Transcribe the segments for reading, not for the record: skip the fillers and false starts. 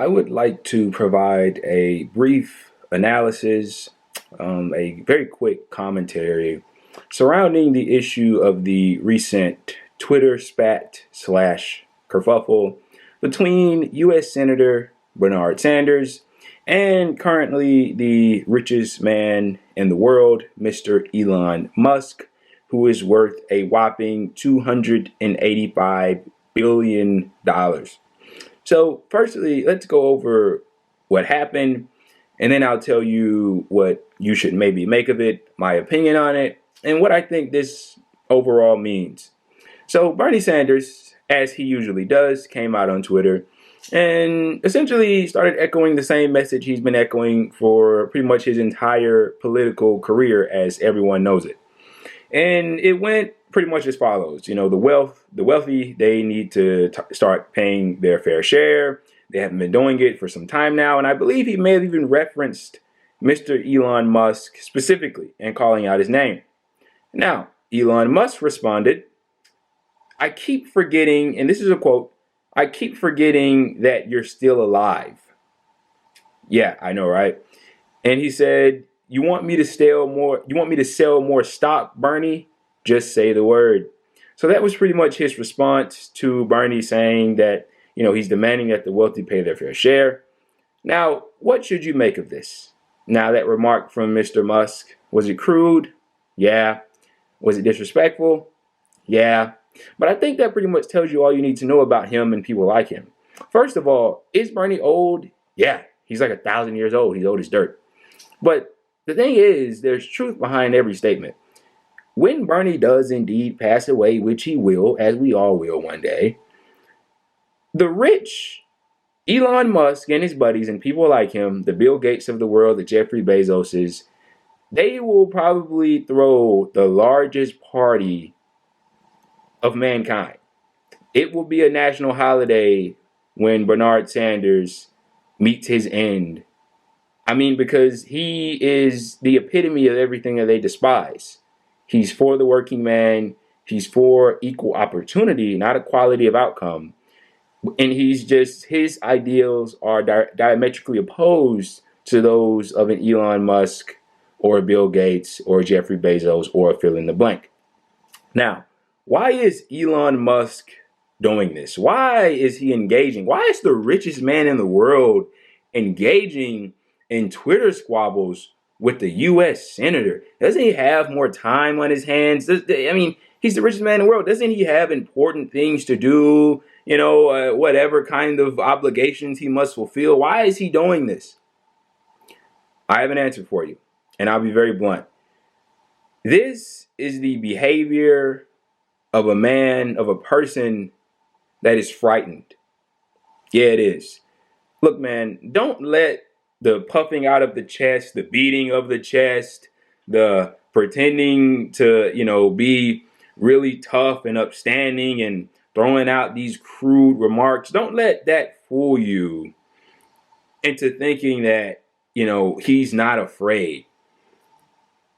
I would like to provide a brief analysis, a very quick commentary surrounding the issue of the recent Twitter spat slash kerfuffle between U.S. Senator Bernard Sanders and currently the richest man in the world, Mr. Elon Musk, who is worth a whopping $285 billion. So, firstly, let's go over what happened, and then I'll tell you what you should maybe make of it, my opinion on it, and what I think this overall means. So, Bernie Sanders, as he usually does, came out on Twitter and essentially started echoing the same message he's been echoing for pretty much his entire political career, as everyone knows it. And it went pretty much as follows. You know, the wealthy, they need to start paying their fair share. They haven't been doing it for some time now. And I believe he may have even referenced Mr. Elon Musk specifically and calling out his name. Now, Elon Musk responded, "I keep forgetting," and this is a quote, "I keep forgetting that you're still alive." Yeah, I know, right? And he said, You want me to sell more stock, Bernie? Just say the word." So that was pretty much his response to Bernie saying that, he's demanding that the wealthy pay their fair share. Now, what should you make of this? Now, that remark from Mr. Musk, was it crude? Yeah. Was it disrespectful? Yeah. But I think that pretty much tells you all you need to know about him and people like him. First of all, is Bernie old? Yeah. He's like 1,000 years old. He's old as dirt. But the thing is, there's truth behind every statement. When Bernie does indeed pass away, which he will, as we all will one day, the rich, Elon Musk and his buddies and people like him, the Bill Gates of the world, the Jeffrey Bezoses, they will probably throw the largest party of mankind. It will be a national holiday when Bernard Sanders meets his end. I mean, because he is the epitome of everything that they despise. He's for the working man. He's for equal opportunity, not equality of outcome. And his ideals are diametrically opposed to those of an Elon Musk or Bill Gates or Jeffrey Bezos or fill in the blank. Now, why is Elon Musk doing this? Why is he engaging? Why is the richest man in the world engaging in Twitter squabbles with the U.S. Senator? Doesn't he have more time on his hands? He's the richest man in the world. Doesn't he have important things to do? Whatever kind of obligations he must fulfill. Why is he doing this? I have an answer for you, and I'll be very blunt. This is the behavior of a person that is frightened. Yeah, it is. Look, man, don't let the puffing out of the chest, the beating of the chest, the pretending to, be really tough and upstanding and throwing out these crude remarks. Don't let that fool you into thinking that, he's not afraid.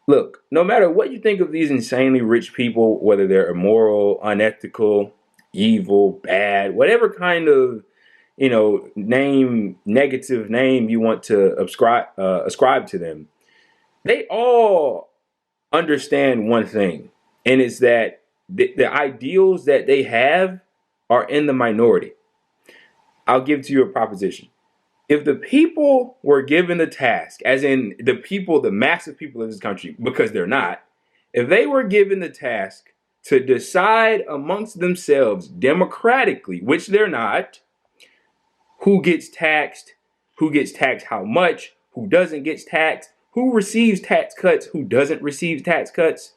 Look, no matter what you think of these insanely rich people, whether they're immoral, unethical, evil, bad, whatever kind of negative name you want to ascribe to them, they all understand one thing, and it's that the ideals that they have are in the minority. I'll give to you a proposition. If the people were given the task, as in the massive people of this country, because they're not, if they were given the task to decide amongst themselves democratically, which they're not, who gets taxed how much, who doesn't get taxed, who receives tax cuts, who doesn't receive tax cuts,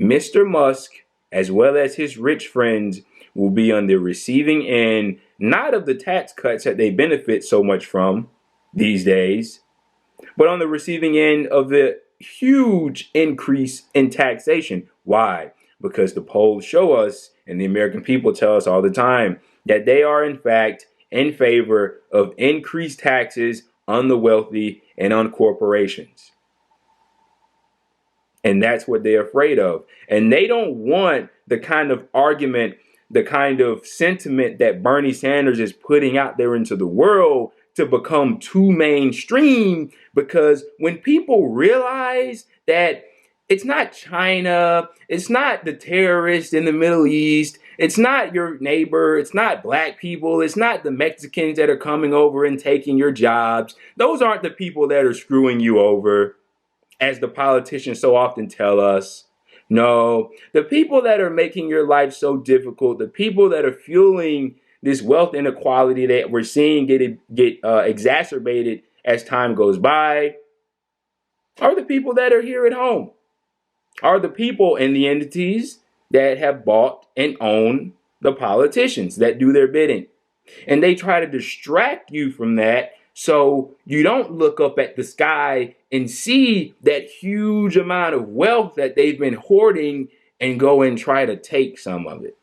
Mr. Musk, as well as his rich friends, will be on the receiving end, not of the tax cuts that they benefit so much from these days, but on the receiving end of the huge increase in taxation. Why? Because the polls show us, and the American people tell us all the time, that they are in fact in favor of increased taxes on the wealthy and on corporations. And that's what they're afraid of. And they don't want the kind of argument, the kind of sentiment that Bernie Sanders is putting out there into the world to become too mainstream, because when people realize that it's not China, it's not the terrorists in the Middle East, it's not your neighbor, it's not black people, it's not the Mexicans that are coming over and taking your jobs. Those aren't the people that are screwing you over, as the politicians so often tell us. No, the people that are making your life so difficult, the people that are fueling this wealth inequality that we're seeing get exacerbated as time goes by, are the people that are here at home, are the people and the entities that have bought and own the politicians that do their bidding. And they try to distract you from that, so you don't look up at the sky and see that huge amount of wealth that they've been hoarding and go and try to take some of it.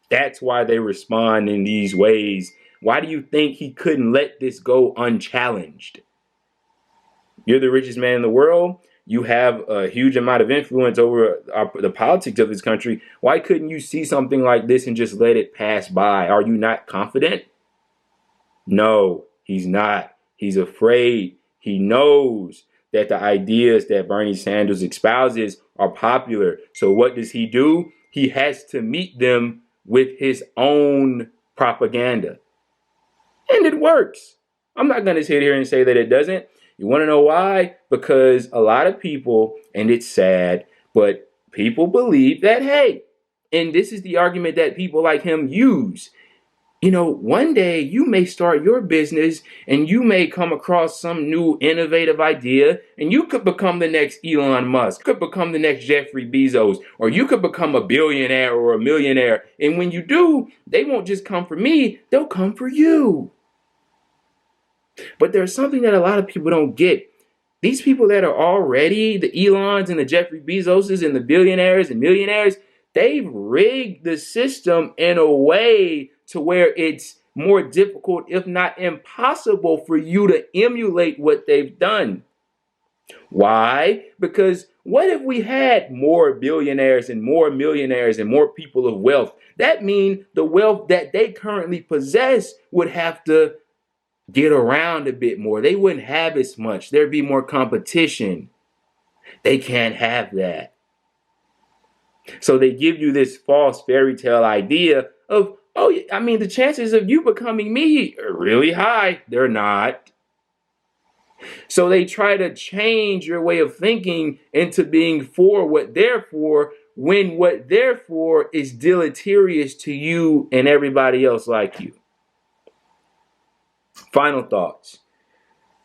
That's why they respond in these ways. Why do you think he couldn't let this go unchallenged? You're the richest man in the world. You have a huge amount of influence over the politics of this country. Why couldn't you see something like this and just let it pass by? Are you not confident? No, he's not. He's afraid. He knows that the ideas that Bernie Sanders espouses are popular. So what does he do? He has to meet them with his own propaganda. And it works. I'm not going to sit here and say that it doesn't. You want to know why? Because a lot of people, and it's sad, but people believe that, hey, and this is the argument that people like him use. You know, one day you may start your business and you may come across some new innovative idea, and you could become the next Elon Musk, could become the next Jeffrey Bezos, or you could become a billionaire or a millionaire. And when you do, they won't just come for me, they'll come for you. But there's something that a lot of people don't get. These people that are already the Elons and the Jeffrey Bezoses and the billionaires and millionaires, they've rigged the system in a way to where it's more difficult, if not impossible, for you to emulate what they've done. Why? Because what if we had more billionaires and more millionaires and more people of wealth? That means the wealth that they currently possess would have to get around a bit more. They wouldn't have as much. There'd be more competition. They can't have that. So they give you this false fairy tale idea of, oh, I mean, the chances of you becoming me are really high. They're not. So they try to change your way of thinking into being for what they're for, when what they're for is deleterious to you and everybody else like you. Final thoughts.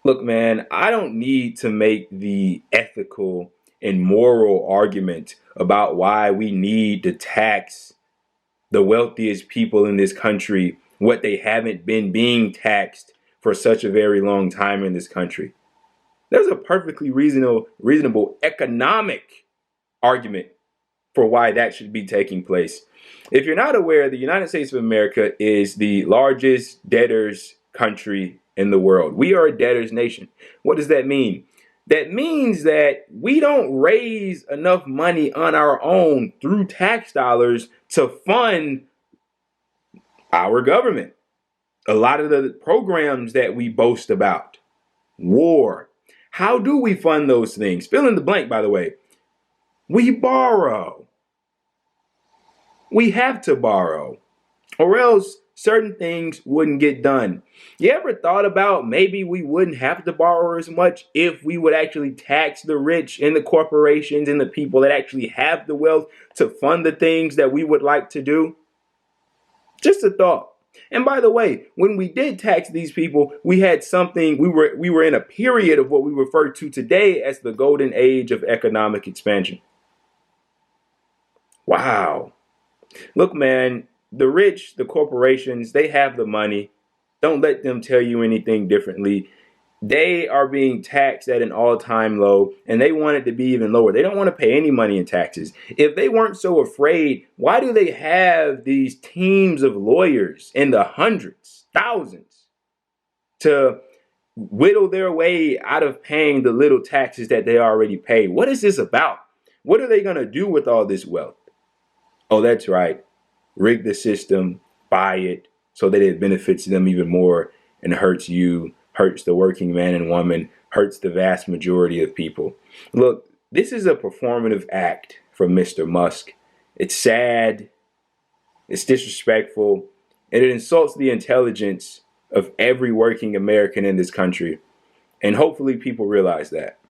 Look, man, I don't need to make the ethical and moral argument about why we need to tax the wealthiest people in this country, what they haven't been being taxed for such a very long time in this country. There's a perfectly reasonable economic argument for why that should be taking place. If you're not aware, the United States of America is the largest debtors country in the world. We are a debtors nation. What does that mean? That means that we don't raise enough money on our own through tax dollars to fund our government. A lot of the programs that we boast about, war. How do we fund those things? Fill in the blank, by the way. We borrow. We have to borrow, or else certain things wouldn't get done. You ever thought about maybe we wouldn't have to borrow as much if we would actually tax the rich and the corporations and the people that actually have the wealth to fund the things that we would like to do? Just a thought. And by the way, when we did tax these people, we had something, we were in a period of what we refer to today as the golden age of economic expansion. Wow. Look, man, the rich, the corporations, they have the money. Don't let them tell you anything differently. They are being taxed at an all-time low, and they want it to be even lower. They don't want to pay any money in taxes. If they weren't so afraid, why do they have these teams of lawyers in the hundreds, thousands, to whittle their way out of paying the little taxes that they already pay? What is this about? What are they going to do with all this wealth? Oh, that's right. Rig the system, buy it, so that it benefits them even more, and hurts you, hurts the working man and woman, hurts the vast majority of people. Look, this is a performative act from Mr. Musk. It's sad, it's disrespectful, and it insults the intelligence of every working American in this country. And hopefully people realize that.